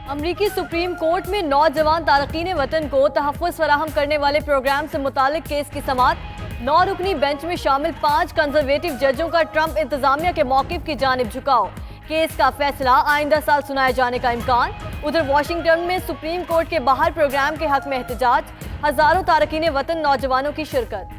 अमरीकी supreme court में नौजवान तारकीन वतन को तहफ़्फ़ुज़ फराहम करने वाले प्रोग्राम से मुतालिक केस की समाअत। 9 रुकनी बेंच में शामिल 5 कंजर्वेटिव जजों का ट्रंप इंतजामिया के मौक़िफ़ की जानिब झुकाव। केस का फैसला आइंदा साल सुनाए जाने का इम्कान। उधर वाशिंगटन में सुप्रीम कोर्ट के बाहर प्रोग्राम के हक में एहतजाज, हजारों तारकीन वतन नौजवानों की शिरकत।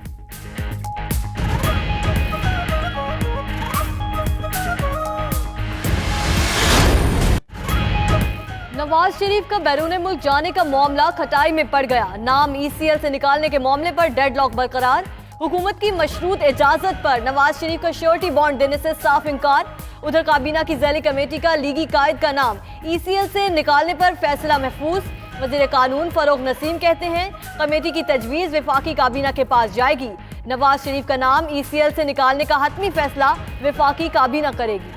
नवाज शरीफ का बैरून मुल्क जाने का मामला खटाई में पड़ गया। नाम ECL से निकालने के मामले पर डेडलॉक बरकरार। हुकूमत की मशरूत इजाजत पर नवाज शरीफ का श्योरिटी बॉन्ड देने से साफ इनकार। उधर काबीना की ज़ैली कमेटी का लीगी कायद का नाम ECL से निकालने पर फैसला महफूज। वज़ीर कानून फरोग नसीम कहते हैं कमेटी की तजवीज़ वफाकी काबीना के पास जाएगी। नवाज शरीफ का नाम ECL से निकालने का हतमी फैसला वफाकी काबीना करेगी।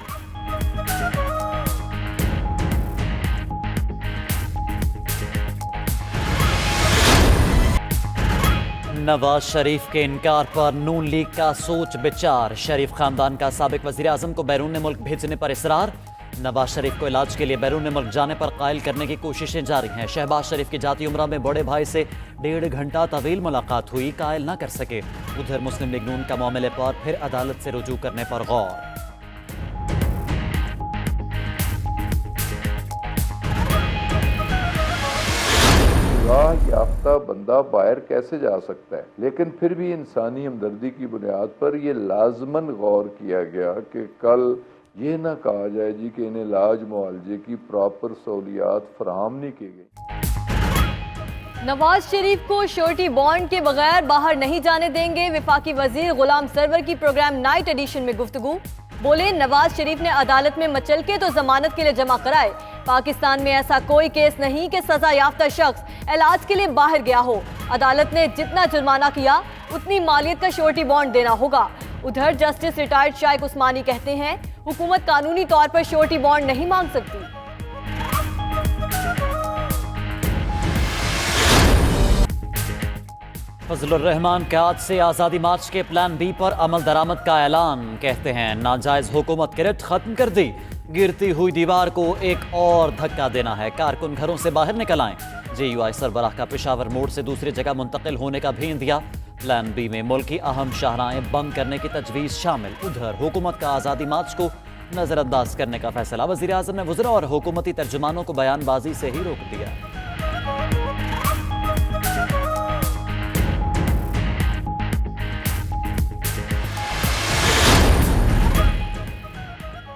नवाज शरीफ के इनकार पर नून लीग का सोच विचार। शरीफ खानदान का साबिक वज़ीर आज़म को बैरून मुल्क भेजने पर इसरार। नवाज शरीफ को इलाज के लिए बैरून मुल्क जाने पर कायल करने की कोशिशें जारी हैं। शहबाज शरीफ की जाती उम्रा में बड़े भाई से 1.5 घंटा तवील मुलाकात हुई, कायल न कर सके। उधर मुस्लिम लीग नून का मामले पर फिर अदालत से रुजू करने पर गौर। याफ्ता बंदा बाहर कैसे जा सकता है, लेकिन फिर भी इंसानी हमदर्दी की बुनियाद पर यह लाजमन गौर किया गया कि कल ये ना कहा जाए जी कि इन्हें इलाज मुआवजे की प्रॉपर सहूलियात फराहम नहीं की गई। नवाज शरीफ को श्योरिटी बॉन्ड के बगैर बाहर नहीं जाने देंगे। वफाकी वजीर गुलाम सरवर की प्रोग्राम नाइट एडिशन में गुफ्तगू। बोले नवाज शरीफ ने अदालत में मचलके तो जमानत के लिए जमा कराए। पाकिस्तान में ऐसा कोई केस नहीं कि सजा याफ्ता शख्स इलाज के लिए बाहर गया हो। अदालत ने जितना जुर्माना किया उतनी मालियत का श्योरिटी बॉन्ड देना होगा। उधर जस्टिस रिटायर्ड शाइक उस्मानी कहते हैं हुकूमत कानूनी तौर पर श्योरिटी बॉन्ड नहीं मांग सकती। फजलुर रहमान क्याद से आज़ादी मार्च के प्लान बी पर अमल दरामद का ऐलान। कहते हैं नाजायज हुकूमत की रिट खत्म कर दी, गिरती हुई दीवार को एक और धक्का देना है। कारकुन घरों से बाहर निकल आए। JUI सरबराह का पेशावर मोड़ से दूसरी जगह मुंतकिल होने का भी दिया। प्लान बी में मुल्क की अहम शाहराहें बंद करने की तजवीज़ शामिल। उधर हुकूमत का आज़ादी मार्च को नज़रअंदाज करने का फैसला। वज़ीर आज़म ने वज़रा और हुकूमती तर्जुमानों को बयानबाजी से ही रोक दिया।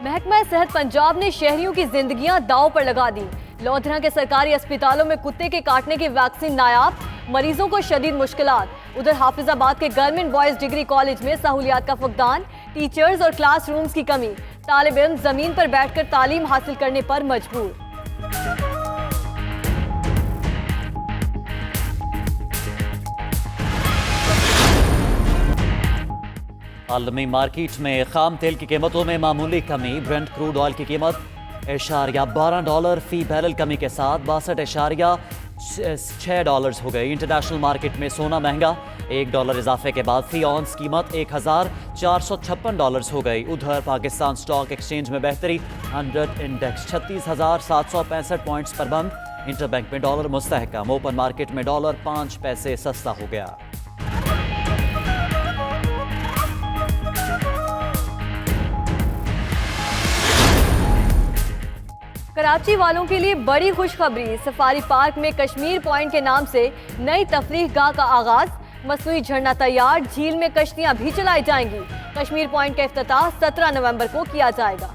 महकमा सेहत पंजाब ने शहरियों की जिंदगियां दांव पर लगा दी। लोधरा के सरकारी अस्पतालों में कुत्ते के काटने की वैक्सीन नायाब, मरीजों को शदीद मुश्किलात। उधर हाफिजाबाद के गवर्नमेंट बॉयज डिग्री कॉलेज में सहूलियात का फुकदान, टीचर्स और क्लासरूम्स की कमी। तालिब इल्म जमीन पर बैठकर तालीम हासिल करने पर मजबूर। आलमी मार्केट में खाम तेल की कीमतों में मामूली कमी। ब्रेंट क्रूड ऑयल की कीमत $12 फी बैरल कमी के साथ $62.6 हो गई। इंटरनेशनल मार्केट में सोना महंगा, $1 इजाफे के बाद फी ऑन्स कीमत $1456 हो गई। उधर पाकिस्तान स्टॉक एक्सचेंज में बेहतरी, 100 इंडेक्स 36,765 पॉइंट्स पर बंद। इंटरबैंक में डॉलर मुस्तहकम, ओपन मार्केट में डॉलर 5 पैसे सस्ता हो गया। कराची वालों के लिए बड़ी खुशखबरी। सफारी पार्क में कश्मीर पॉइंट के नाम से नई तफरीह गाह का आगाज। मसनूई झरना तैयार, झील में कश्तियां भी चलाई जाएंगी। कश्मीर पॉइंट का इफ्तिताह 17 नवंबर को किया जाएगा।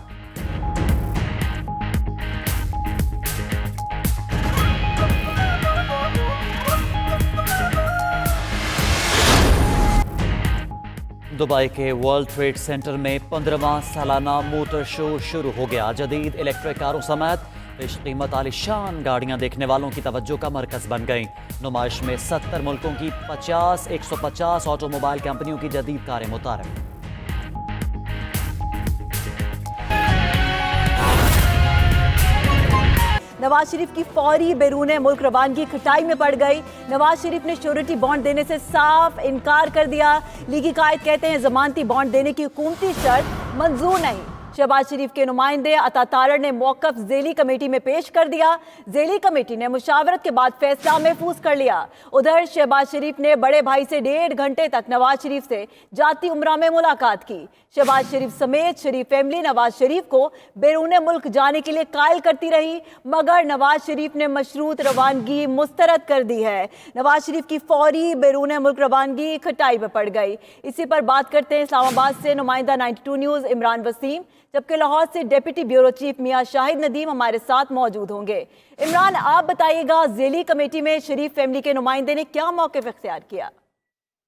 दुबई के वर्ल्ड ट्रेड सेंटर में 15वां सालाना मोटर शो शुरू हो गया। जदीद इलेक्ट्रिक कारों समेत पेश कीमत आलिशान गाड़ियां देखने वालों की तवज्जो का मरकज बन गई। नुमाइश में 70 मुल्कों की 150 ऑटोमोबाइल कंपनियों की जदीद कारें मुतारिफ। नवाज शरीफ की फौरी बैरून मुल्क रवानगी खटाई में पड़ गई। नवाज शरीफ ने श्योरिटी बॉन्ड देने से साफ इनकार कर दिया। लीगी कायद कहते हैं जमानती बॉन्ड देने की हुकूमती शर्त मंजूर नहीं। शहबाज शरीफ के नुमाइंदे अता तारड़ ने मौकफ ज़ेली कमेटी में पेश कर दिया। ज़ेली कमेटी ने मुशावरत के बाद फैसला महफूज कर लिया। उधर शहबाज शरीफ ने बड़े भाई से 1.5 घंटे तक नवाज शरीफ से जाती उम्रा में मुलाकात की। शहबाज शरीफ समेत शरीफ फैमिली नवाज शरीफ को बैरून मुल्क जाने के लिए कायल करती रही, मगर नवाज शरीफ ने मशरूत रवानगी मुस्तरद कर दी है। नवाज शरीफ की फौरी बैरून मुल्क रवानगी खटाई में पड़ गई। इसी पर बात करते हैं इस्लामाबाद से नुमाइंदा 92 न्यूज़ इमरान वसीम, जबकि लाहौर से डिप्टी ब्यूरो चीफ मियां शाहिद नदीम हमारे साथ मौजूद होंगे। इमरान, आप बताइएगा, ज़ेली कमेटी में शरीफ फैमिली के नुमाइंदे ने क्या मौक़िफ़ इख्तियार किया?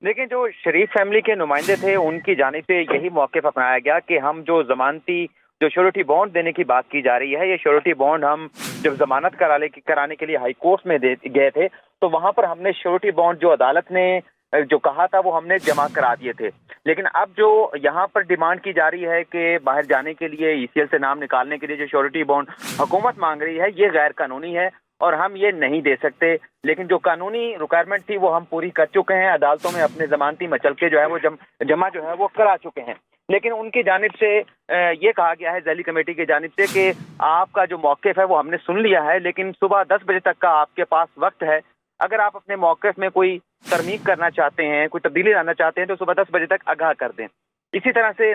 लेकिन जो शरीफ फैमिली के नुमाइंदे थे उनकी जानिब से यही मौक़िफ़ अपनाया गया कि हम जो जमानती जो श्योरिटी बॉन्ड देने की बात की जा रही है, ये श्योरिटी बॉन्ड हम जब जमानत कराने के लिए हाई कोर्ट में गए थे तो वहां पर हमने श्योरिटी बॉन्ड जो अदालत ने जो कहा था वो हमने जमा करा दिए थे। लेकिन अब जो यहाँ पर डिमांड की जा रही है कि बाहर जाने के लिए ईसीएल से नाम निकालने के लिए जो श्योरिटी बॉन्ड हुकूमत मांग रही है, ये गैर कानूनी है और हम ये नहीं दे सकते। लेकिन जो कानूनी रिक्वायरमेंट थी वो हम पूरी कर चुके हैं, अदालतों में अपने जमानती मचलके जो है वो जमा जो है वो करा चुके हैं। लेकिन उनकी जानिब से ये कहा गया है ज़ेली कमेटी की जानिब से कि आपका जो मौक़िफ़ है वो हमने सुन लिया है, लेकिन सुबह 10 बजे तक का आपके पास वक्त है। अगर आप अपने मौक़िफ़ में कोई तरमीम करना चाहते हैं, कोई तब्दीली लाना चाहते हैं तो सुबह 10 बजे तक आगाह कर दें। इसी तरह से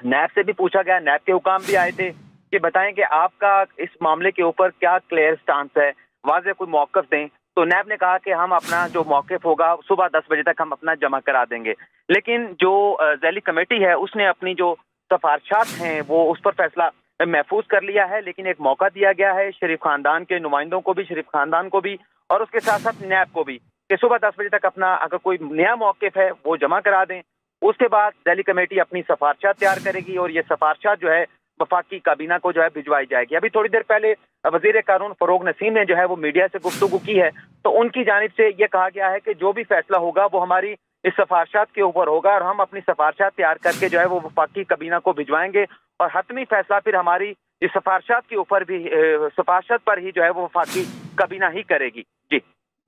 नैब से भी पूछा गया, नैब के हुकाम भी आए थे कि बताएं कि आपका इस मामले के ऊपर क्या क्लियर स्टांस है, वाज़ेह कोई मौक़िफ़ दें। तो नैब ने कहा कि हम अपना जो मौक़िफ़ होगा सुबह 10 बजे तक हम अपना जमा करा देंगे। लेकिन जो ज़ेली कमेटी है उसने अपनी जो सिफारिशात हैं वो उस पर फैसला महफूज कर लिया है। लेकिन एक मौका दिया गया है शरीफ खानदान के नुमाइंदों को भी, शरीफ खानदान को भी और उसके साथ साथ नैब को भी कि सुबह 10 बजे तक अपना अगर कोई नया मौक़िफ़ है वो जमा करा दें। उसके बाद ज़ेली कमेटी अपनी सिफारिशात तैयार करेगी और ये सिफारिशात जो है वफाकी काबीना को जो है भिजवाई जाएगी। अभी थोड़ी देर पहले वज़ीर कानून फ़रोग़ नसीम ने जो है वो मीडिया से गुफ्तगू की है, तो उनकी जानिब से ये कहा गया है कि जो भी फैसला होगा वो हमारी इस सिफारिशात के ऊपर होगा और हम अपनी सिफारिशात तैयार करके जो है वो वफाकी काबीना को भिजवाएंगे और हतमी फैसला फिर हमारी इस सिफारिशात के ऊपर भी सिफारिशात पर ही जो है वो वफाकी काबीना ही करेगी।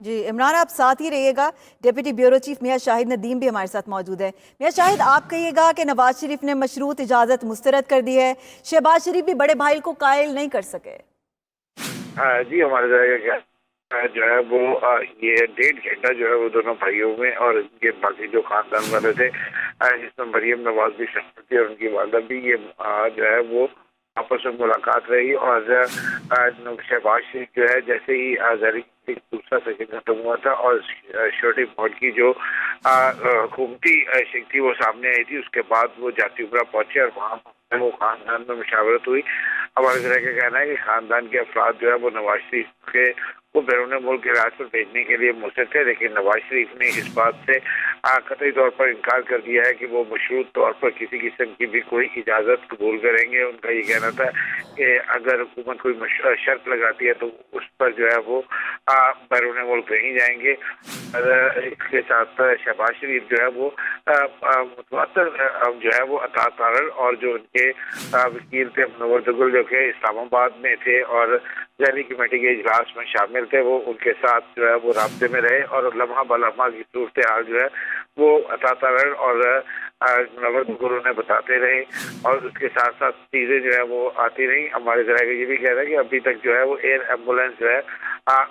जी इमरान, आप साथ ही रहिएगा। डिप्टी ब्यूरो चीफ मियां शाहिद नदीम भी हमारे साथ मौजूद है। मियां शाहिद, आप कहिएगा कि नवाज शरीफ ने मशरूत इजाज़त मुस्तरद कर दी है, शहबाज शरीफ भी बड़े भाई को कायल नहीं कर सके। जी, हमारे जो है वो ये 1.5 घंटा जो है वो दोनों भाइयों में और इनके बाकी जो खानदान वाले थे, जिसमें मरियम नवाज भी शामिल थी और उनकी वालदा भी, ये जो है वो आपस में मुलाकात रही। और शहबाज शरीफ जो है जैसे ही ज़ेली दूसरा सेशन खत्म हुआ था और श्योरिटी बॉन्ड की जो हुकूमती शक्ति थी वो सामने आई थी, उसके बाद वो जाती उम्रा पहुंचे और वहाँ वो खानदान में मुशावरत हुई। हमारे तरह का कहना है कि खानदान के अफराद जो है वो नवाज शरीफ के वो बैरून मुल्क के राज पर भेजने के लिए मुसर थे, लेकिन नवाज शरीफ ने इस बात से कतई तौर पर इनकार कर दिया है कि वो मशरूत तौर पर किसी किस्म की भी कोई इजाज़त कबूल करेंगे। उनका ये कहना था कि अगर हुकूमत कोई शर्त लगाती है तो उस पर जो है वो बैरून मुल्क नहीं जाएंगे। इसके साथ शहबाज शरीफ जो है वो मुतवातर जो है वो अता तारड़ और जो उनके वकील थे मुनव्वर दुगल जो कि इस्लामाबाद में थे और ज़ेली कमेटी के इजलास में शामिल थे, वो उनके साथ जो है वो राब्ते में रहे और लम्हा बलम्हा की सूरत हाल जो है वो अता तारड़ और मुनव्वर दुगल उन्हें बताते रहे और उसके साथ साथ चीज़ें जो है वो आती रही। हमारे तरह का ये भी कह रहा है कि अभी तक जो है वो एयर एम्बुलेंस जो है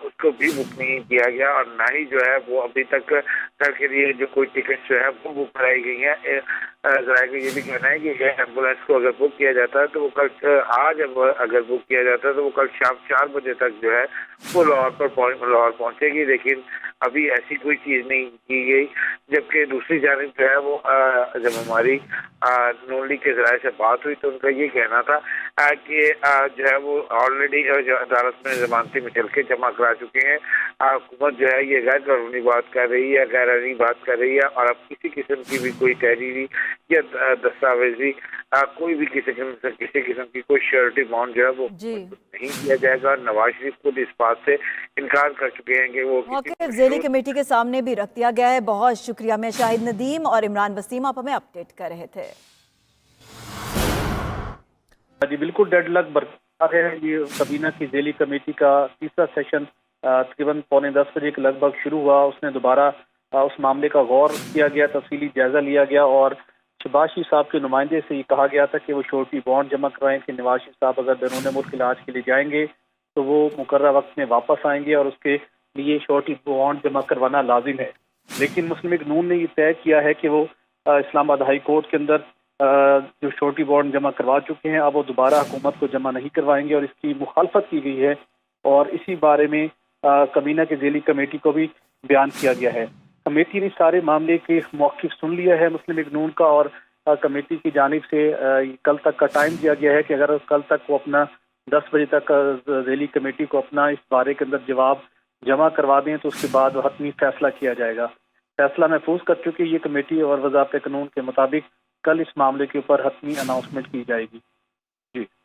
उसको भी बुक नहीं किया गया और ना ही जो है वो अभी तक घर के लिए जो कोई टिकट जो है वो बुक कराई गई है। जरा का ये भी कहना है कि एयर एम्बुलेंस को अगर बुक किया जाता है तो वो कल आज अगर बुक किया जाता है तो वो कल शाम 4 बजे तक जो है वो लाहौर पहुंचेगी, लेकिन अभी ऐसी कोई चीज़ नहीं की गई। जबकि दूसरी जानिब जो है वो जब हमारी नून लीग के ज़राए से बात हुई तो उनका ये कहना था कि जो है वो ऑलरेडी जो अदालत में जमानती मुचलके जमा करा चुके हैं। हुकूमत जो है ये गैर कानूनी बात कर रही है, गैर आईनी बात कर रही है और अब किसी किस्म की भी कोई तहरीरी या दस्तावेजी कोई भी किसी किस्म की कोई श्योरिटी बॉन्ड जो है वो नहीं किया जाएगा। नवाज शरीफ खुद इस बात से इनकार कर चुके हैं कि वो मौक़िफ़ ज़ेली कमेटी के सामने भी रख दिया गया है। बहुत शुक्रिया। मैं शाहिद नदीम और इमरान वसीम आप हमें अपडेट कर रहे थे। जी बिल्कुल, डेडलॉक बरकरार है। ये काबीना की ज़ेली कमेटी का तीसरा सेशन तकरीबन 9:45 बजे के लगभग शुरू हुआ। उसने दोबारा उस मामले का गौर किया गया, तफसीली जायजा लिया गया और शहबाज शरीफ साहब के नुमाइंदे से ये कहा गया था कि वो श्योरिटी बॉन्ड जमा करवाएं कि नवाज शरीफ साहब अगर बैरून मुल्क इलाज के लिए जाएंगे तो वो मुकर्रर वक्त में वापस आएंगे और उसके लिए श्योरिटी बॉन्ड जमा करवाना लाजिम है। लेकिन मुस्लिम लीग नून ने ये तय किया है कि वो इस्लामाबाद हाई कोर्ट के अंदर जो श्योरिटी बॉन्ड जमा करवा चुके हैं अब वो दोबारा हुकूमत को जमा नहीं करवाएंगे और इसकी मुखालफत की गई है और इसी बारे में कमीना की ज़ेली कमेटी को भी बयान किया गया है। कमेटी ने सारे मामले के मौक़िफ़ सुन लिया है मुस्लिम लीग नून का और कमेटी की जानिब से कल तक का टाइम दिया गया है कि अगर कल तक वो अपना 10 बजे तक ज़ेली कमेटी को अपना इस बारे के अंदर जवाब जमा करवा दें तो उसके बाद हतमी फैसला किया जाएगा। फैसला महफूज कर चुकी ये कमेटी और वज़ाब्ते कानून के मुताबिक कल इस मामले के ऊपर हतमी अनाउंसमेंट की जाएगी। जी